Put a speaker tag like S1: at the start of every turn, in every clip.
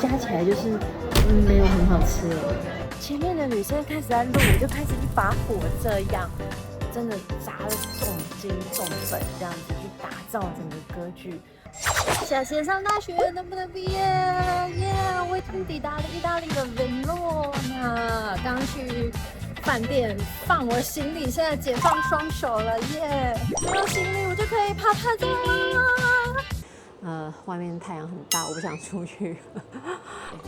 S1: 加起来就是没有很好吃了。前面的女生开始在录，我就开始一把火这样，真的砸了重金重本这样子去打造整个歌剧。小学上大学能不能毕业？耶！我已经抵达了意大利的维罗纳，刚去饭店放我行李，现在解放双手了，耶！没有行李我就可以啪啪走了。外面太阳很大，我不想出去。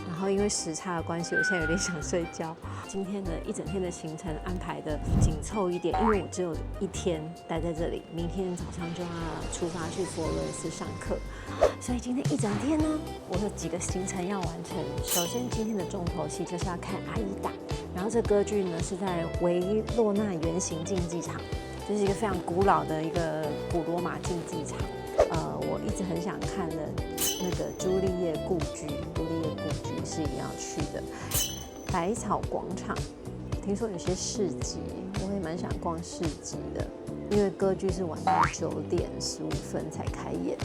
S1: 然后因为时差的关系，我现在有点想睡觉。今天的一整天的行程安排的紧凑一点，因为我只有一天待在这里，明天早上就要出发去佛罗伦斯上课，所以今天一整天呢，我有几个行程要完成。首先，今天的重头戏就是要看《阿依达》，然后这歌剧呢是在维罗纳圆形竞技场，这是一个非常古老的一个古罗马竞技场。我一直很想看的那个朱丽叶故居，朱丽叶故居是一定要去的。百草广场，听说有些市集，我也蛮想逛市集的，因为歌剧是晚上9点15分才开演，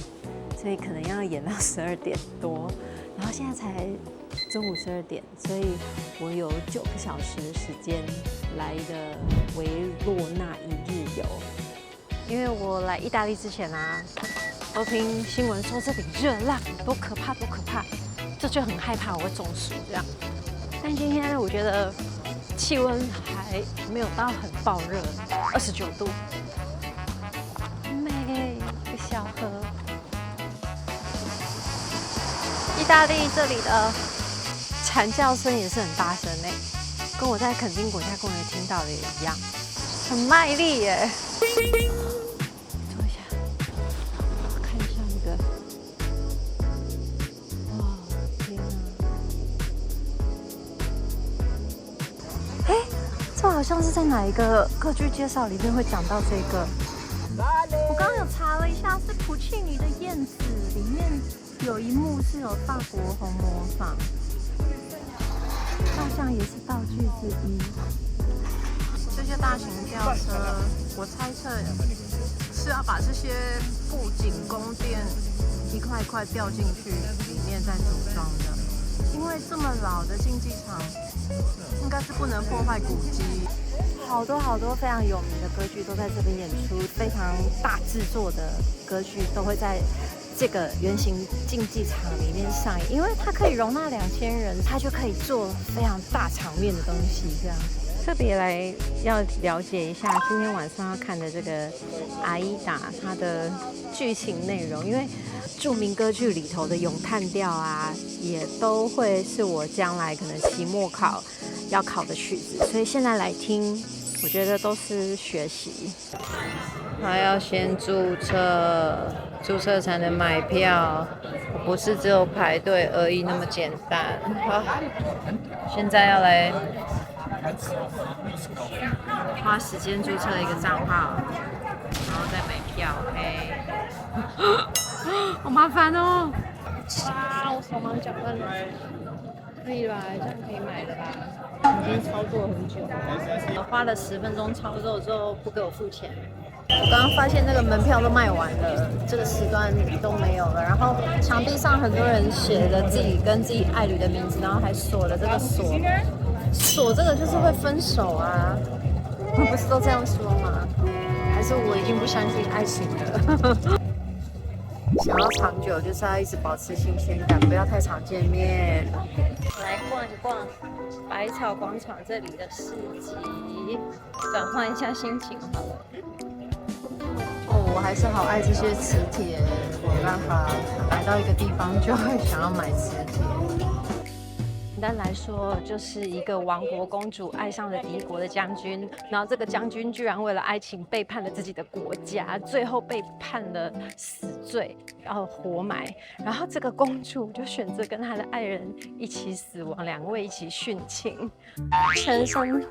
S1: 所以可能要演到12点多，然后现在才中午12点，所以我有9个小时的时间来的维罗纳一日游。因为我来意大利之前啊，都听新闻说这里热浪多可怕多可怕，这就很害怕我会中暑这样。但今天我觉得气温还没有到很爆热，29度，美一个小河。意大利这里的蝉叫声也是很大声哎，跟我在垦丁国家公园听到的也一样，很卖力耶。坐一下，看一下那个，哇，天啊！哎，这好像是在哪一个歌剧介绍里面会讲到这个。我刚刚有查了一下，是普契尼的《燕子》里面有一幕是有法国红模仿，大象也是道具之一。这些大型吊车，我猜测是要把这些布景宫殿一块一块吊进去里面再组装的。因为这么老的竞技场，应该是不能破坏古迹。好多非常有名的歌剧都在这边演出，非常大制作的歌剧都会在这个圆形竞技场里面上演，因为它可以容纳2000人，它就可以做非常大场面的东西。这样特别来要了解一下今天晚上要看的这个《阿依达》它的剧情内容，因为著名歌剧里头的咏叹调啊，也都会是我将来可能期末考要考的曲子，所以现在来听，我觉得都是学习。还要先注册，注册才能买票，不是只有排队而已那么简单。好，现在要来花时间注册一个账号，然后再买票。OK， 好麻烦哦！啊，我手忙脚乱了。可以吧？这样可以买了吧？已经操作很久了，花了10分钟操作之后不给我付钱。我刚刚发现那个门票都卖完了，这个时段都没有了。然后墙壁上很多人写着自己跟自己爱侣的名字，然后还锁了这个锁，锁这个就是会分手啊，不是都这样说吗？还是我已经不相信爱情了？想要长久，就是要一直保持新鲜感，不要太常见面。来逛一逛百草广场这里的市集，转换一下心情好了。哦，我还是好爱这些磁铁，没办法，来到一个地方就会想要买磁铁。简单来说，就是一个亡国公主爱上了敌国的将军，然后这个将军居然为了爱情背叛了自己的国家，最后被判了死罪，要活埋。然后这个公主就选择跟她的爱人一起死亡，2位一起殉情，全身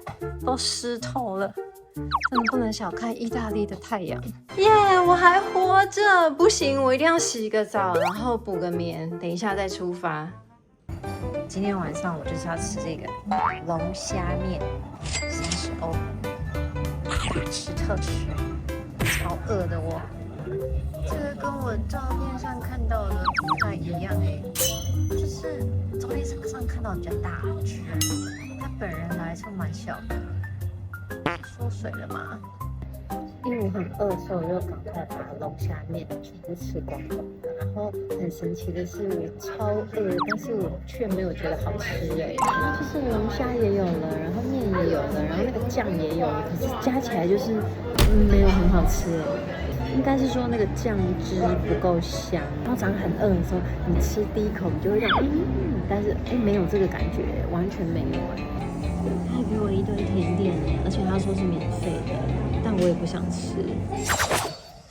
S1: 都湿透了。真的不能小看意大利的太阳。耶，我还活着！不行，我一定要洗个澡，然后补个眠，等一下再出发。今天晚上我就是要吃这个龙虾面，30欧，大吃特吃，超饿的我。这个跟我照片上看到的不太一样哎，就是怎么刚看到比较大只，它本人来说蛮小的。缩水了吗？因为我很饿，所以我就赶快把楼下面全部吃光光的。然后很神奇的是，我超饿，但是我却没有觉得好吃哎。就是龙虾也有了，然后面也有了，然后那个酱也有了，可是加起来就是没有很好吃哎。应该是说那个酱汁不够香。通常很饿的时候，你吃第一口你就会这样但是没有这个感觉，完全没有哎。他还给我一堆甜点耶，而且他说是免费的，但我也不想吃。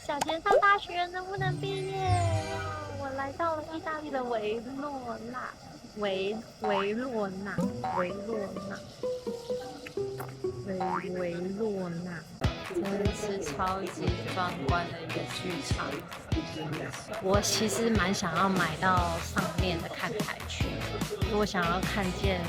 S1: 小田上大学能不能毕业？我来到了意大利的维罗纳，维罗纳，真的是超级壮观的一个剧场。我其实蛮想要买到上面的看台区，我想要看见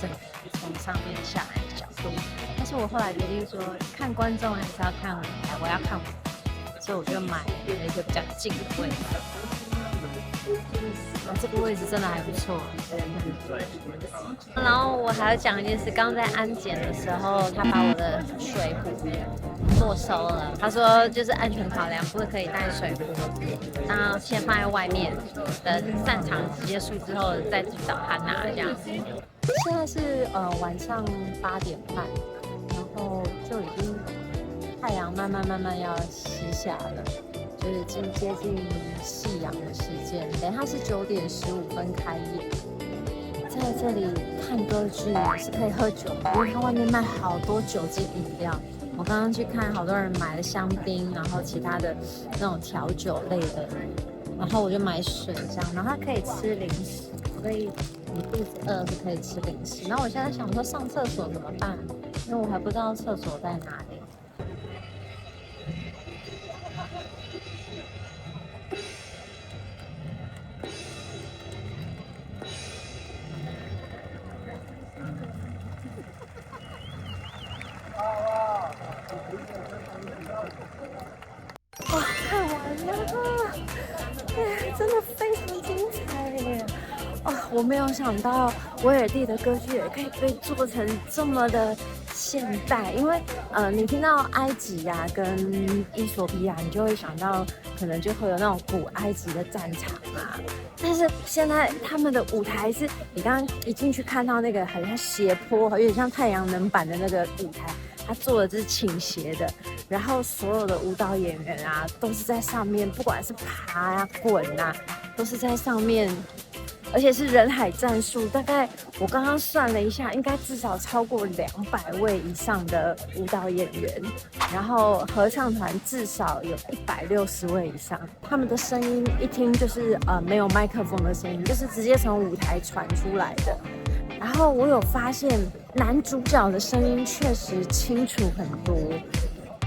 S1: 整个从上面下来的角度。但是我后来决定说，看观众还是要看舞台，我要看舞台，所以我就买了一个比较近的位置。这个位置真的还不错。然后我还要讲一件事，刚在安检的时候，他把我的水壶没收了。他说就是安全考量，不可以带水壶，然后先放在外面，等散场结束之后再去找他拿这样。现在是晚上8点半，然后就已经太阳慢慢要西下了。就是已经接近夕阳的时间，等一下是9点15分开演。在这里看歌剧是可以喝酒，因为它外面卖好多酒精饮料。我刚刚去看，好多人买了香槟，然后其他的那种调酒类的，然后我就买水这样，然后它可以吃零食，所以你肚子饿是可以吃零食。然后我现在想说上厕所怎么办，因为我还不知道厕所在哪里。哇，看完了，真的非常精彩耶！我没有想到威尔第的歌剧也可以被做成这么的现代，因为你听到埃及啊跟伊索比亚，你就会想到可能就会有那种古埃及的战场啊，但是现在他们的舞台是，你刚刚一进去看到那个很像斜坡，有点像太阳能板的那个舞台。他做的是倾斜的，然后所有的舞蹈演员啊，都是在上面，不管是爬啊、滚啊，都是在上面，而且是人海战术。大概我刚刚算了一下，应该至少超过200位以上的舞蹈演员，然后合唱团至少有160位以上。他们的声音一听就是没有麦克风的声音，就是直接从舞台传出来的。然后我有发现男主角的声音确实清楚很多，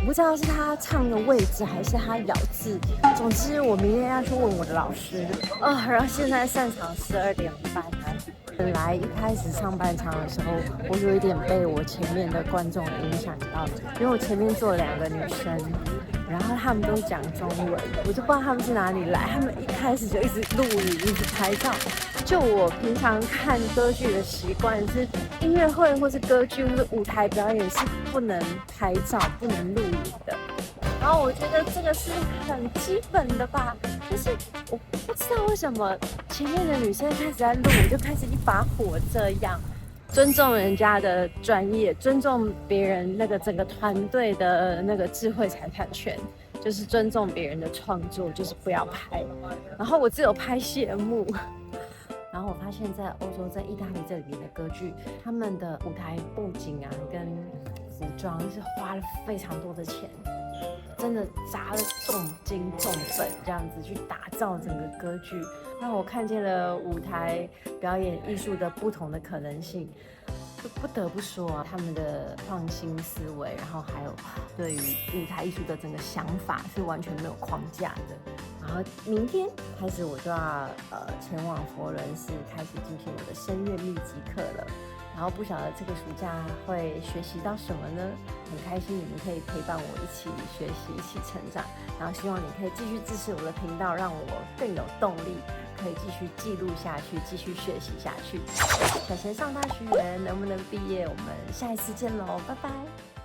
S1: 我不知道是他唱的位置还是他咬字。总之我明天要去问我的老师。然后现在散场12点半了。本来一开始上半场的时候，我有一点被我前面的观众影响到，因为我前面坐了2个女生，然后他们都讲中文，我就不知道他们是哪里来，他们一开始就一直录影，一直拍照。就我平常看歌剧的习惯是，音乐会或是歌剧或是舞台表演是不能拍照、不能录影的。然后我觉得这个是很基本的吧，就是我不知道为什么前面的女生开始在录，我就开始一把火这样。尊重人家的专业，尊重别人那个整个团队的那个智慧财产权，就是尊重别人的创作，就是不要拍。然后我只有拍谢幕。然后我发现，在欧洲，在意大利这里的歌剧，他们的舞台布景啊，跟服装是花了非常多的钱，真的砸了重金重本这样子去打造整个歌剧，让我看见了舞台表演艺术的不同的可能性。就不得不说啊，他们的创新思维，然后还有对于舞台艺术的整个想法是完全没有框架的。然后明天开始我就要前往佛伦斯，开始进行我的声乐密集课了。然后不晓得这个暑假会学习到什么呢？很开心你们可以陪伴我一起学习，一起成长。然后希望你可以继续支持我的频道，让我更有动力，可以继续记录下去，继续学习下去。小贤上大学能不能毕业？我们下一次见喽，拜拜。